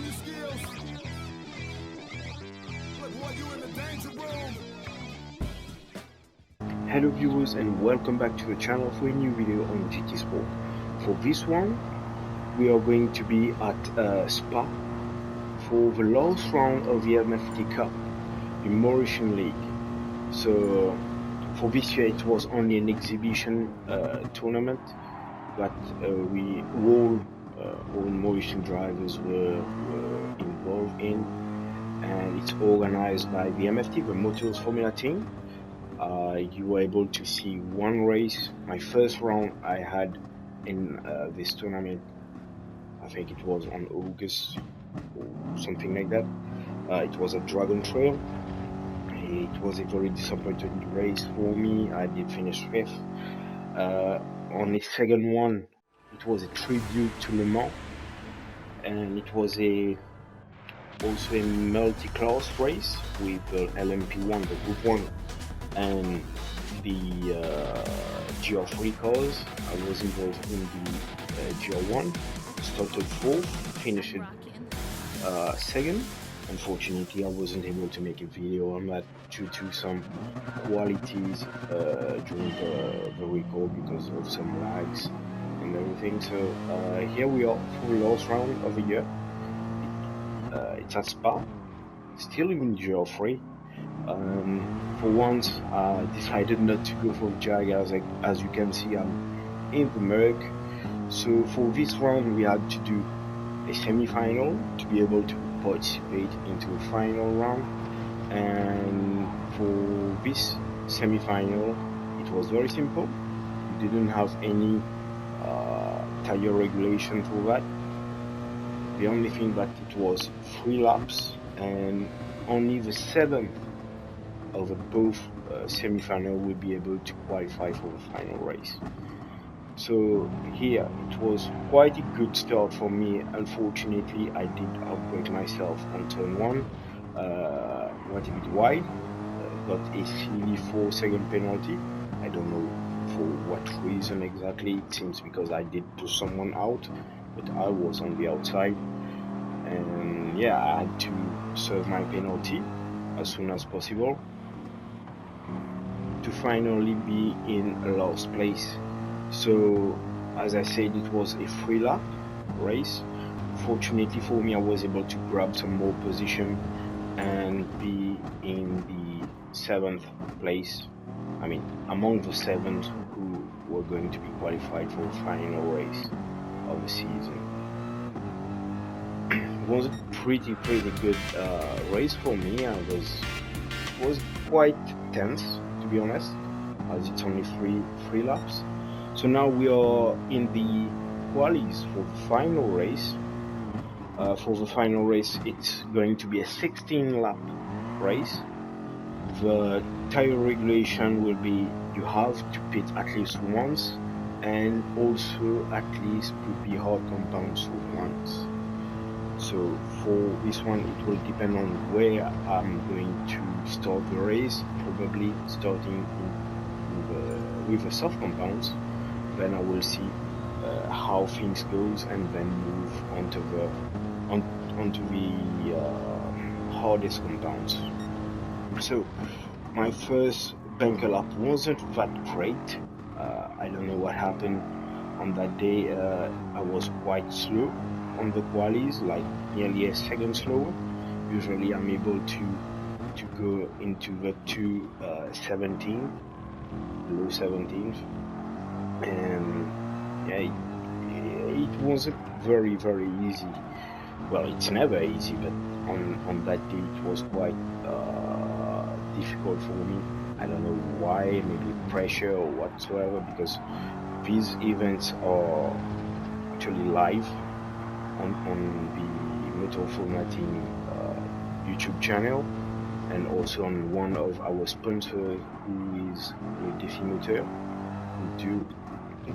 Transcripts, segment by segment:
your skills. Look, boy, you in the danger room. Hello viewers and welcome back to the channel for a new video on GT Sport. For this one, we are going to be at Spa for the last round of the MFT CUP, the Mauritian League. So for this year it was only an exhibition tournament, but all Mauritian drivers were involved in, and it's organized by the MFT, the Motors Formula team. You were able to see one race. My first round I had in this tournament, I think it was on August or something like that. It was a Dragon Trail. It was a very disappointing race for me. I did finish 5th. On the second one, it was a tribute to Le Mans, and it was also a multi-class race with the LMP1, the Group 1, and the GR3 cars. I was involved in the GR1, started 4th, finished 2nd. Unfortunately, I wasn't able to make a video on that due to some qualities during the record because of some lags and everything. So here we are for the last round of the year. It's at Spa, still in GR3. For once, I decided not to go for Jag. As you can see, I'm in the murk. So for this round, we had to do a semi-final to be able to participate into a final round. And for this semi-final, it was very simple. We didn't have any tire regulation for that. The only thing that it was 3 laps, and only the 7th of the both semi-final will be able to qualify for the final race. So here it was quite a good start for me. Unfortunately, I did outbrake myself on turn 1, went a bit wide, got a silly 4-second penalty. I don't know for what reason exactly. It seems because I did push someone out, but I was on the outside, and yeah, I had to serve my penalty as soon as possible to finally be in last place. So as I said, it was a 3-lap race. Fortunately for me, I was able to grab some more position and be in the 7th place. I mean, among the 7 who were going to be qualified for the final race of the season. It was a pretty good race for me. It was quite tense, to be honest, as it's only three laps. So now we are in the qualies for the final race. For the final race, it's going to be a 16-lap race. The tire regulation will be you have to pit at least once, and also at least put the hard compounds once. So for this one, it will depend on where I'm going to start the race. Probably starting with the soft compounds. Then I will see how things goes, and then move onto the hardest compounds. So my first bunker lap wasn't that great. I don't know what happened on that day. I was quite slow on the qualies, like nearly a second slower. Usually I'm able to go into the 2:17, low 17th, and yeah, it wasn't very easy. Well, it's never easy, but on that day it was quite difficult for me. I don't know why, maybe pressure or whatsoever, because these events are actually live on the Motor Formula team YouTube channel, and also on one of our sponsors, who is Defi Motor, who do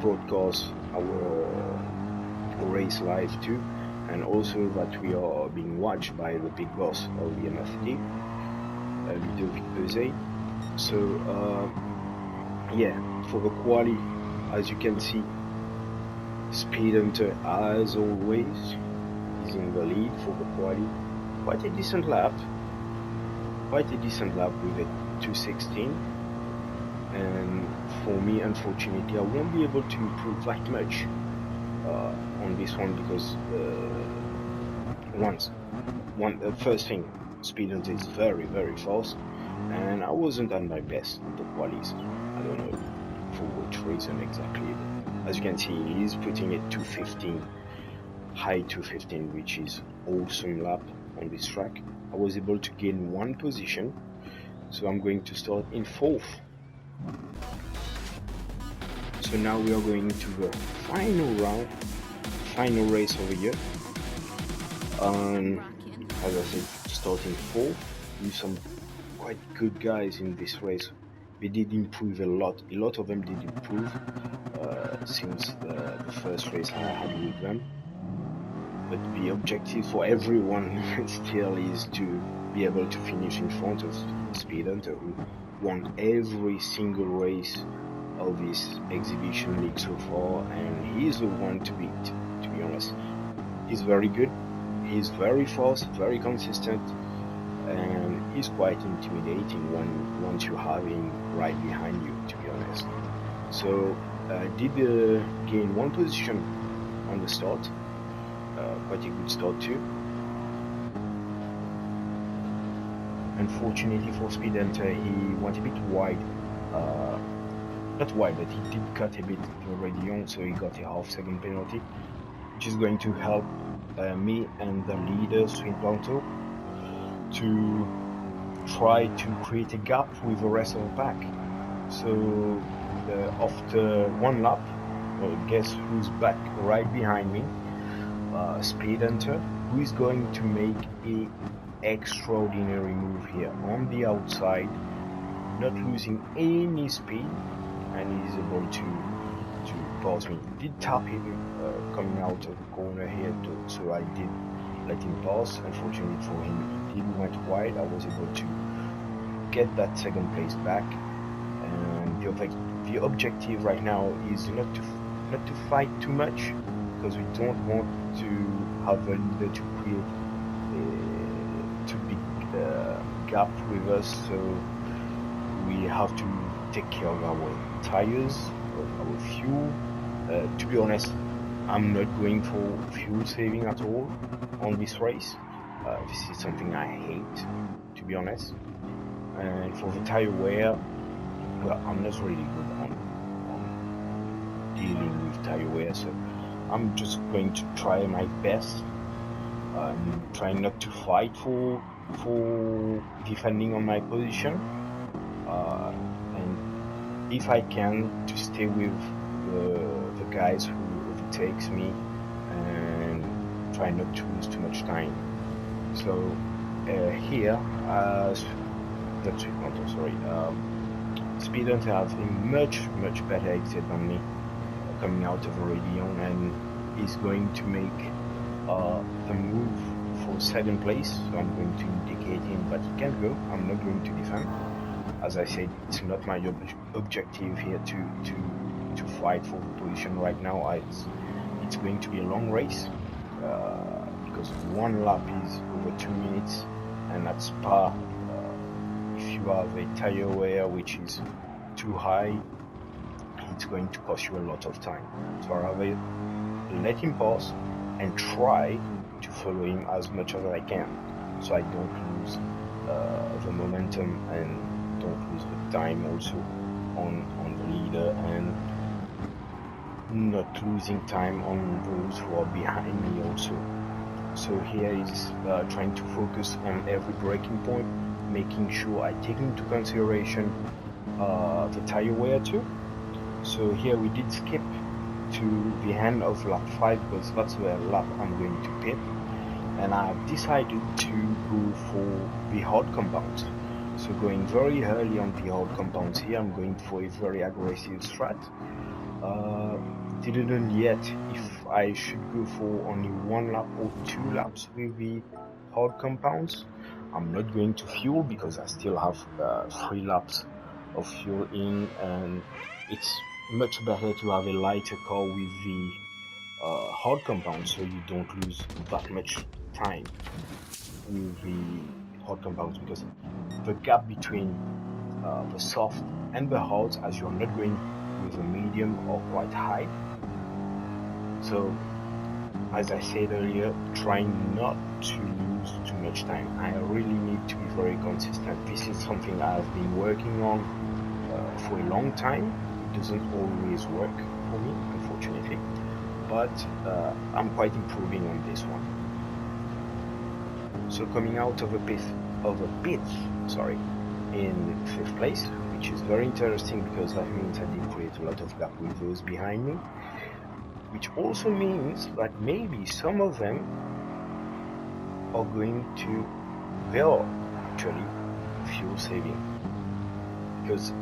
broadcast our race live too, and also that we are being watched by the big boss of the MFT, Ludovic. So yeah, for the quali, as you can see, Speed Hunter, as always, is was in the lead for the quali. Quite a decent lap with a 2:16. And for me, unfortunately, I won't be able to improve that much on this one, because first thing, speed is very, very fast, and I wasn't at my best on the qualies. I don't know for which reason exactly, but as you can see, he's putting it 2:15, high 2:15, which is awesome lap on this track. I was able to gain one position, so I'm going to start in 4th. So now we are going to the final round, final race over here. As I said, starting 4th with some quite good guys in this race. They did improve a lot. A lot of them did improve since the first race I had with them. But the objective for everyone still is to be able to finish in front of Speed Hunter, who won every single race of this exhibition league so far, and he's the one to beat, to be honest. He's very good, he's very fast, very consistent, and he's quite intimidating once you have him right behind you, to be honest. So I did gain one position on the start, quite a good start too. Unfortunately for Speed Hunter, he went a bit wide, not wide, but he did cut a bit the radio, so he got a half-second penalty, which is going to help me and the leader, Swing Planto, to try to create a gap with the rest of the pack. So after one lap, guess who's back right behind me? Speed Hunter, who is going to make a extraordinary move here on the outside, not losing any speed, and he's able to pass me. Did tap him coming out of the corner here, so I did let him pass. Unfortunately for him, he did went wide. I was able to get that second place back, and the objective right now is not to fight too much, because we don't want to have a leader to create a too big gap with us. So we have to take care of our tires, of our fuel. To be honest, I'm not going for fuel saving at all on this race. This is something I hate, to be honest. And for the tire wear, well, I'm not really good on dealing with tire wear, so I'm just going to try my best. Trying not to fight for defending on my position, and if I can, to stay with the guys who overtakes me, and try not to lose too much time. So here, that's it, not sorry. Speed Hunter has a much better exit than me, coming out of Aurelion, and is going to make the move for second place. So I'm going to indicate him that he can go. I'm not going to defend. As I said, it's not my objective here to fight for the position right now. It's going to be a long race, because one lap is over 2 minutes, and at Spa, if you have a tire wear which is too high, it's going to cost you a lot of time. So I'd rather let him pass and try to follow him as much as I can, so I don't lose the momentum and don't lose the time also on the leader, and not losing time on those who are behind me also. So here is trying to focus on every braking point, making sure I take into consideration the tire wear too. So here we did skip to the end of lap 5, because that's the lap I'm going to pit, and I've decided to go for the hard compounds. So going very early on the hard compounds here, I'm going for a very aggressive strat. Didn't know yet if I should go for only 1 lap or 2 laps with the hard compounds. I'm not going to fuel because I still have 3 laps of fuel in, and it's much better to have a lighter car with the hard compound, so you don't lose that much time with the hard compounds, because the gap between the soft and the hard, as you're not going with a medium or quite high. So as I said earlier, trying not to lose too much time. I really need to be very consistent. This is something I've been working on for a long time. It doesn't always work for me, unfortunately, but I'm quite improving on this one. So coming out of a pit, in 5th place, which is very interesting because that means I did create a lot of gap with those behind me, which also means that maybe some of them are going to, they are actually fuel saving, because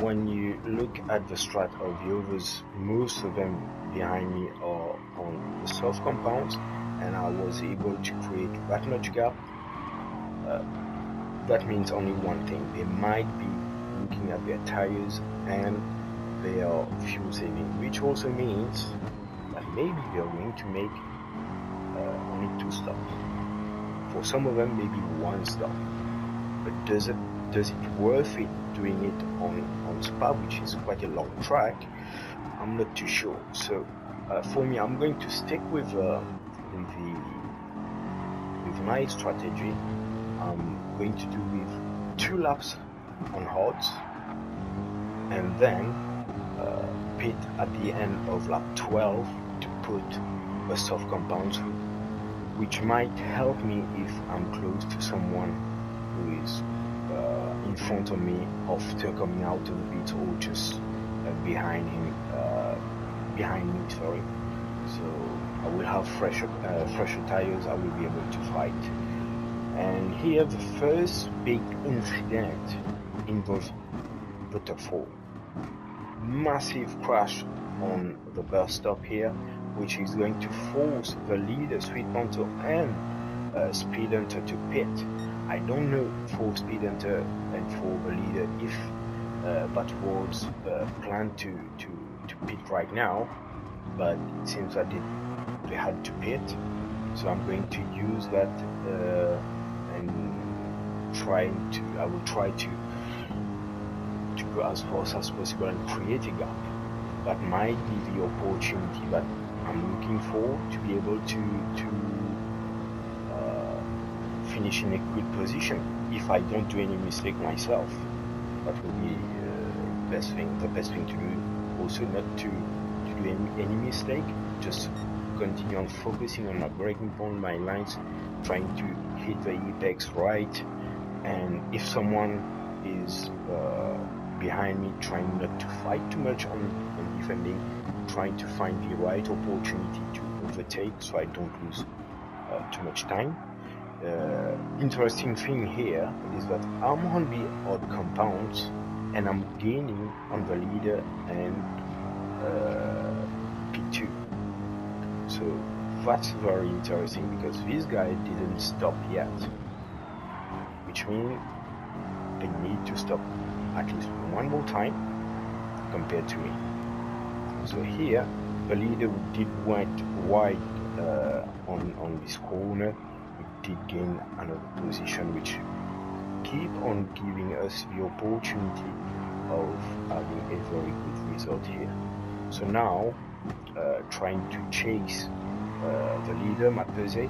when you look at the strat of the others, most of them behind me are on the soft compounds, and I was able to create that much gap. That means only one thing: they might be looking at their tires and they are fuel saving, which also means that maybe they are going to make only 2 stops. For some of them, maybe 1 stop. But does it worth it doing it on Spa, which is quite a long track? I'm not too sure. So for me, I'm going to stick with my strategy. I'm going to do with 2 laps on hards, and then pit at the end of lap 12 to put a soft compound, which might help me if I'm close to someone who is in front of me after coming out of the pit, or just behind me, sorry. So I will have fresher tires, I will be able to fight. And here the first big incident involves the top 4. Massive crash on the bus stop here, which is going to force the leader, Sweet Panther, and Speed Hunter to pit. I don't know for Speed Hunter and for the leader if that was planned to pit right now, but it seems that they had to pit. So I'm going to use that and I will try to go as fast as possible and create a gap. That might be the opportunity that I'm looking for, to be able to finish in a good position if I don't do any mistake myself. That will be the best thing to do. Also, not to do any mistake, just continue on focusing on my braking point, my lines, trying to hit the apex right, and if someone is behind me, trying not to fight too much on defending, trying to find the right opportunity to overtake so I don't lose too much time. Interesting thing here is that I'm on the odd compounds and I'm gaining on the leader and P2. So that's very interesting because this guy didn't stop yet, which means they need to stop at least one more time compared to me. So here the leader did went wide on this corner. We did gain another position, which keep on giving us the opportunity of having a very good result here. So now trying to chase the leader, Matpeze,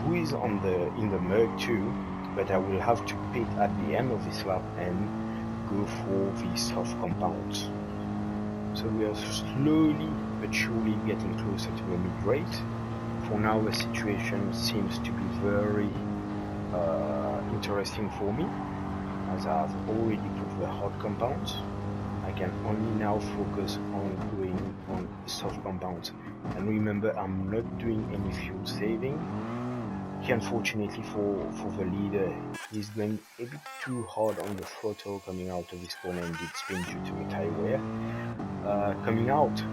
who is in the mud too, but I will have to pit at the end of this lap and go for the soft compounds. So we are slowly but surely getting closer to the mid-race. For now the situation seems to be very interesting for me, as I've already put the hot compounds. I can only now focus on going on soft compounds. And remember, I'm not doing any fuel saving. He, unfortunately for the leader, he's going a bit too hard on the throttle coming out of this corner and did spin due to a tire wear. Coming out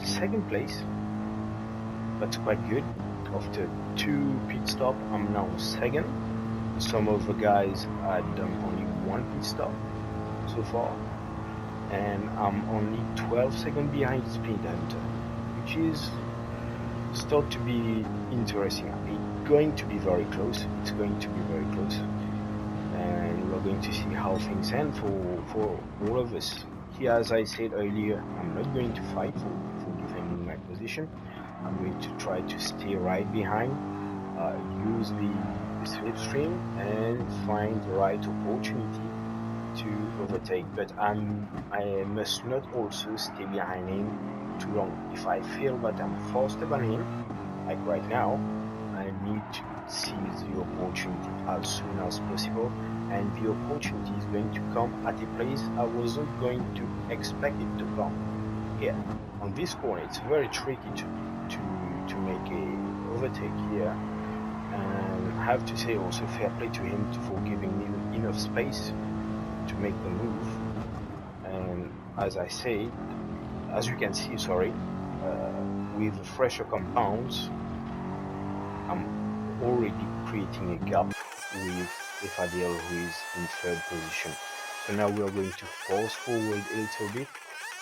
second place, that's quite good. After 2 pit stop, I'm now second. Some of the guys had done only 1 pit stop so far. and I'm only 12 seconds behind Speed Hunter, which is start to be interesting. It's going to be very close. It's going to be very close, and we're going to see how things end for all of us. Here, as I said earlier, I'm not going to fight for defending my position. I'm going to try to stay right behind, use the slipstream, and find the right opportunity to overtake. But I must not also stay behind him too long. If I feel that I'm faster than him, like right now, I need to seize the opportunity as soon as possible, and the opportunity is going to come at a place I wasn't going to expect it to come. Here, on this corner, it's very tricky to make a overtake here, and I have to say also fair play to him for giving me enough space to make the move. And as I say, as you can see, with fresher compounds, I'm already creating a gap with Ifadil, who is in third position. So now we are going to force forward a little bit.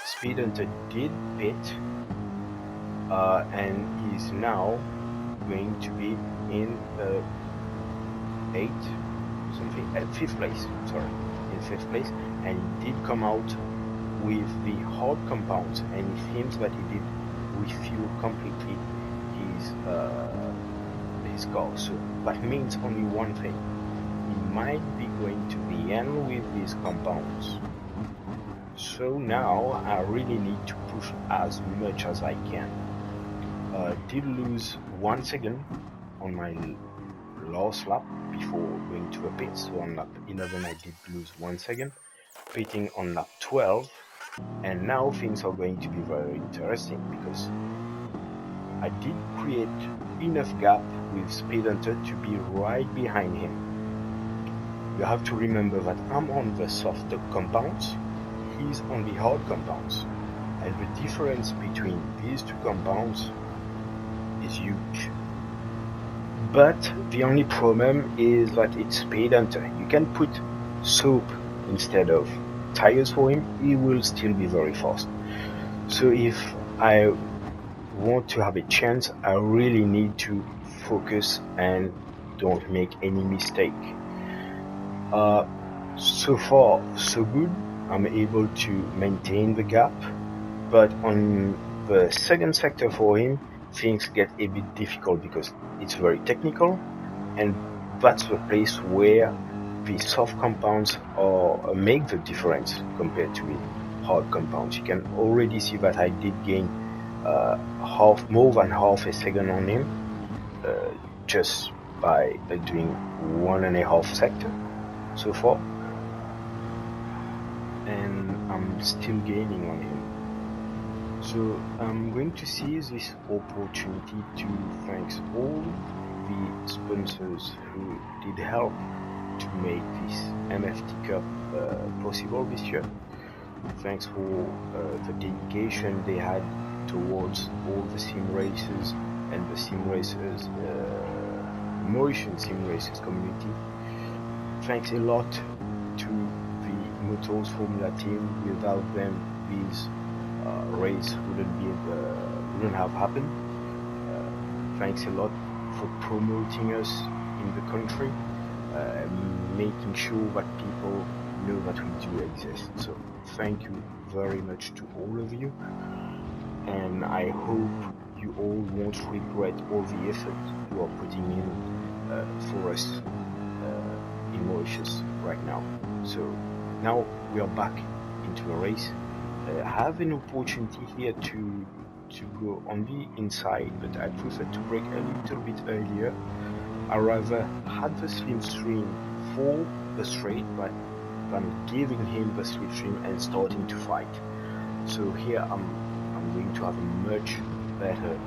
Speed Hunter did pit, and he's now going to be in fifth place. In fifth place, and he did come out with the hard compounds, and it seems that he did refuel completely his car. So that means only one thing: he might be going to the end with these compounds. So now I really need to push as much as I can. Did lose 1 second on my last lap before going to a pit. So on lap 11 I did lose 1 second, pitting on lap 12, and now things are going to be very interesting because I did create enough gap with Speed Hunter to be right behind him. You have to remember that I'm on the softer compounds, he's on the hard compounds, and the difference between these two compounds is huge. But the only problem is that it's Speed Hunter. You can put soap instead of tires for him, he will still be very fast. So if I want to have a chance, I really need to focus and don't make any mistake. So far so good. I'm able to maintain the gap, but on the second sector for him, things get a bit difficult because it's very technical, and that's the place where the soft compounds make the difference compared to the hard compounds. You can already see that I did gain more than half a second on him just by doing 1.5 sector so far, and I'm still gaining on him. So I'm going to seize this opportunity to thank all the sponsors who did help to make this MFT CUP possible this year. Thanks for the dedication they had towards all the sim races and the sim racers, Mauritian sim racers community. Thanks a lot to the Motors Formula team. Without them, these race wouldn't have happened. Thanks a lot for promoting us in the country, making sure that people know that we do exist. So thank you very much to all of you, and I hope you all won't regret all the effort you are putting in for us in Mauritius right now. So now we are back into the race. Have an opportunity here to go on the inside, but I prefer to brake a little bit earlier. I rather had the slipstream for the straight, but than giving him the slipstream and starting to fight. So here I'm going to have a much better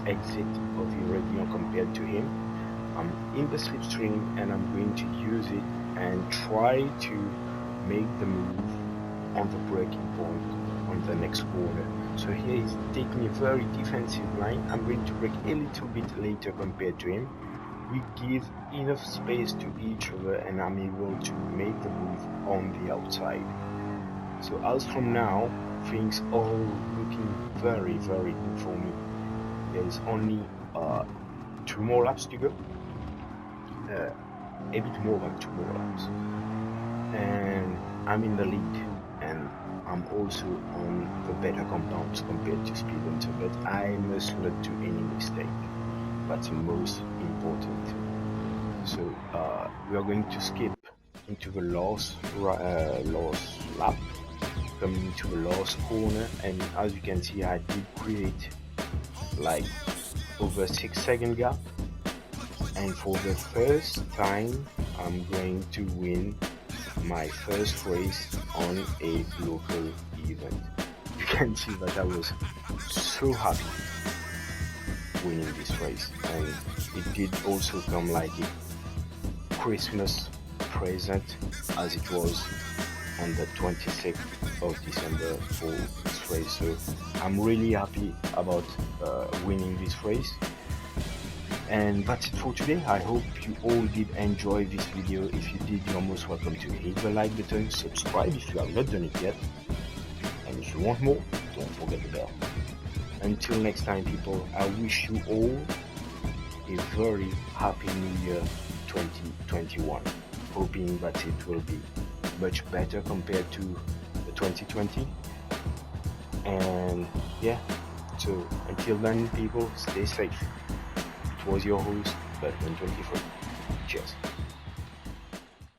exit of the radio compared to him. I'm in the slipstream and I'm going to use it and try to make the move on the braking point on the next corner. So here he's taking a very defensive line. I'm going to brake a little bit later compared to him. We give enough space to each other and I'm able to make the move on the outside. So as from now, things are looking very good for me. There's only 2 more laps to go, a bit more than 2 more laps, and I'm in the lead, and I'm also on the better compounds compared to Speed Hunter, but I must not do any mistake. That's the most important thing. So we are going to skip into the last lap, coming to the last corner, and as you can see, I did create like over 6-second gap, and for the first time I'm going to win my first race on a local event. You can see that I was so happy winning this race, and it did also come like a Christmas present, as it was on the 26th of December for this race. So I'm really happy about winning this race. And that's it for today. I hope you all did enjoy this video. If you did, you're most welcome to hit the like button, subscribe if you have not done it yet, and if you want more, don't forget the bell. Until next time, people, I wish you all a very happy New Year 2021, hoping that it will be much better compared to the 2020. And yeah, so until then, people, stay safe. It was your host, Bertmon 23. Cheers.